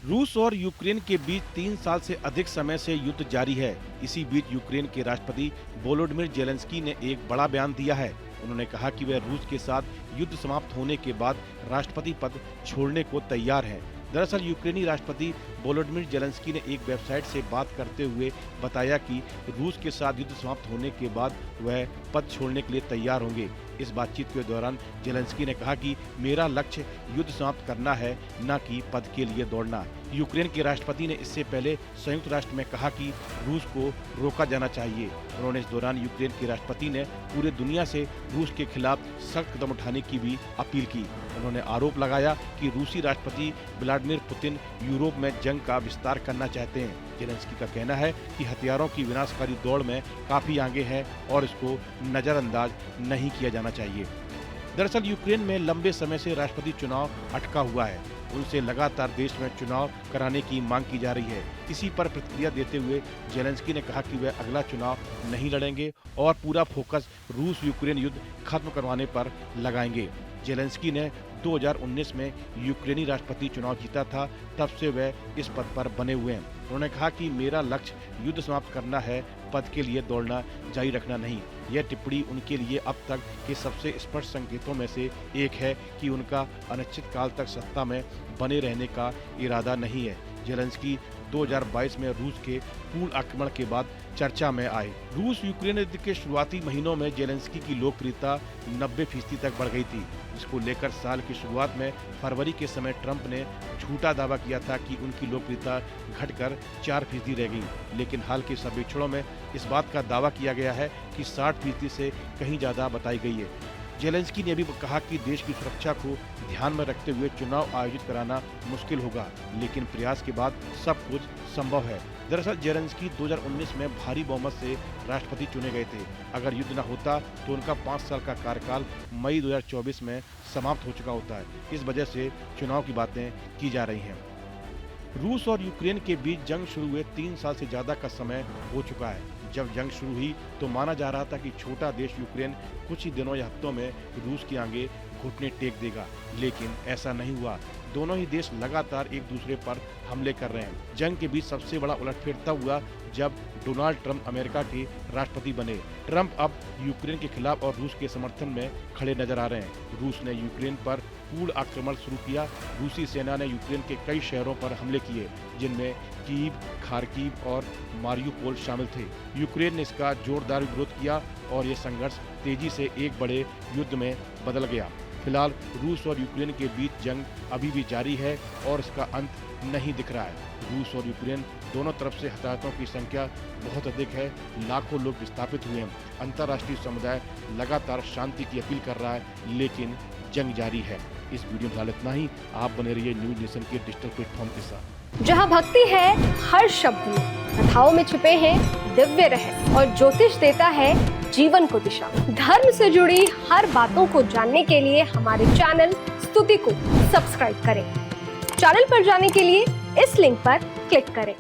रूस और यूक्रेन के बीच 3 साल से अधिक समय से युद्ध जारी है। इसी बीच यूक्रेन के राष्ट्रपति वोलोडिमिर जेलेंस्की ने एक बड़ा बयान दिया है। उन्होंने कहा कि वह रूस के साथ युद्ध समाप्त होने के बाद राष्ट्रपति पद छोड़ने को तैयार हैं। दरअसल यूक्रेनी राष्ट्रपति वोलोडिमिर जेलेंस्की ने एक वेबसाइट से बात करते हुए बताया कि रूस के साथ युद्ध समाप्त होने के बाद वह पद छोड़ने के लिए तैयार होंगे। इस बातचीत के दौरान जेलेंस्की ने कहा कि मेरा लक्ष्य युद्ध समाप्त करना है, न कि पद के लिए दौड़ना। यूक्रेन के राष्ट्रपति ने इससे पहले संयुक्त राष्ट्र में कहा कि रूस को रोका जाना चाहिए। उन्होंने इस दौरान यूक्रेन के राष्ट्रपति ने पूरे दुनिया से रूस के खिलाफ सख्त कदम उठाने की भी अपील की। उन्होंने आरोप लगाया कि रूसी राष्ट्रपति व्लादिमीर पुतिन यूरोप में जंग का विस्तार करना चाहते हैं। जेलेंस्की का कहना है कि हथियारों की विनाशकारी दौड़ में काफी आगे है और इसको नजरअंदाज नहीं किया जाना चाहिए। दरअसल यूक्रेन में लंबे समय से राष्ट्रपति चुनाव अटका हुआ है। उनसे लगातार देश में चुनाव कराने की मांग की जा रही है। इसी पर प्रतिक्रिया देते हुए जेलेंस्की ने कहा कि वे अगला चुनाव नहीं लड़ेंगे और पूरा फोकस रूस यूक्रेन युद्ध खत्म करवाने पर लगाएंगे। जेलेंस्की ने 2019 में यूक्रेनी राष्ट्रपति चुनाव जीता था, तब से वे इस पद पर बने हुए हैं। उन्होंने कहा कि मेरा लक्ष्य युद्ध समाप्त करना है, पद के लिए दौड़ना जारी रखना नहीं। यह टिप्पणी उनके लिए अब तक के सबसे स्पष्ट संकेतों में से एक है कि उनका अनिश्चित काल तक सत्ता में बने रहने का इरादा नहीं है। जेलेंस्की 2022 में रूस के पूर्ण आक्रमण के बाद चर्चा में आए। रूस यूक्रेन युद्ध के शुरुआती महीनों में जेलेंस्की की लोकप्रियता 90% तक बढ़ गई थी, जिसको लेकर साल की शुरुआत में फरवरी के समय ट्रंप ने झूठा दावा किया था कि उनकी लोकप्रियता घटकर 4% रह गई। लेकिन हाल के सर्वेक्षणों में इस बात का दावा किया गया है कि 60% से कहीं ज्यादा बताई गई है। जेलेंस्की ने भी कहा कि देश की सुरक्षा को ध्यान में रखते हुए चुनाव आयोजित कराना मुश्किल होगा, लेकिन प्रयास के बाद सब कुछ संभव है। दरअसल जेलेंस्की 2019 में भारी बहुमत से राष्ट्रपति चुने गए थे। अगर युद्ध न होता तो उनका 5 साल का कार्यकाल मई 2024 में समाप्त हो चुका होता है। इस वजह से चुनाव की बातें की जा रही हैं। रूस और यूक्रेन के बीच जंग शुरू हुए 3 साल से ज्यादा का समय हो चुका है। जब जंग शुरू हुई तो माना जा रहा था कि छोटा देश यूक्रेन कुछ ही दिनों या हफ्तों में रूस के आगे घुटने टेक देगा, लेकिन ऐसा नहीं हुआ। दोनों ही देश लगातार एक दूसरे पर हमले कर रहे हैं। जंग के बीच सबसे बड़ा उलटफेर तब हुआ जब डोनाल्ड ट्रंप अमेरिका के राष्ट्रपति बने। ट्रंप अब यूक्रेन के खिलाफ और रूस के समर्थन में खड़े नजर आ रहे हैं। रूस ने यूक्रेन पर पूर्ण आक्रमण शुरू किया। रूसी सेना ने यूक्रेन के कई शहरों पर हमले किए, जिनमें कीव, खार्किव और मारियुपोल शामिल थे। यूक्रेन ने इसका जोरदार विरोध किया और ये संघर्ष तेजी से एक बड़े युद्ध में बदल गया। फिलहाल रूस और यूक्रेन के बीच जंग अभी भी जारी है और इसका अंत नहीं दिख रहा है। रूस और यूक्रेन दोनों तरफ से हताहतों की संख्या बहुत अधिक है। लाखों लोग विस्थापित हुए हैं। अंतर्राष्ट्रीय समुदाय लगातार शांति की अपील कर रहा है, लेकिन जंग जारी है। इस वीडियो में फिलहाल इतना ही। आप बने रहिए न्यूज नेशन के डिजिटल प्लेटफॉर्म के साथ। जहां भक्ति है हर शब्द में, कथाओं में छुपे हैं दिव्य रहस्य और ज्योतिष देता है जीवन को दिशा। धर्म से जुड़ी हर बातों को जानने के लिए हमारे चैनल स्तुति को सब्सक्राइब करें। चैनल पर जाने के लिए इस लिंक पर क्लिक करें।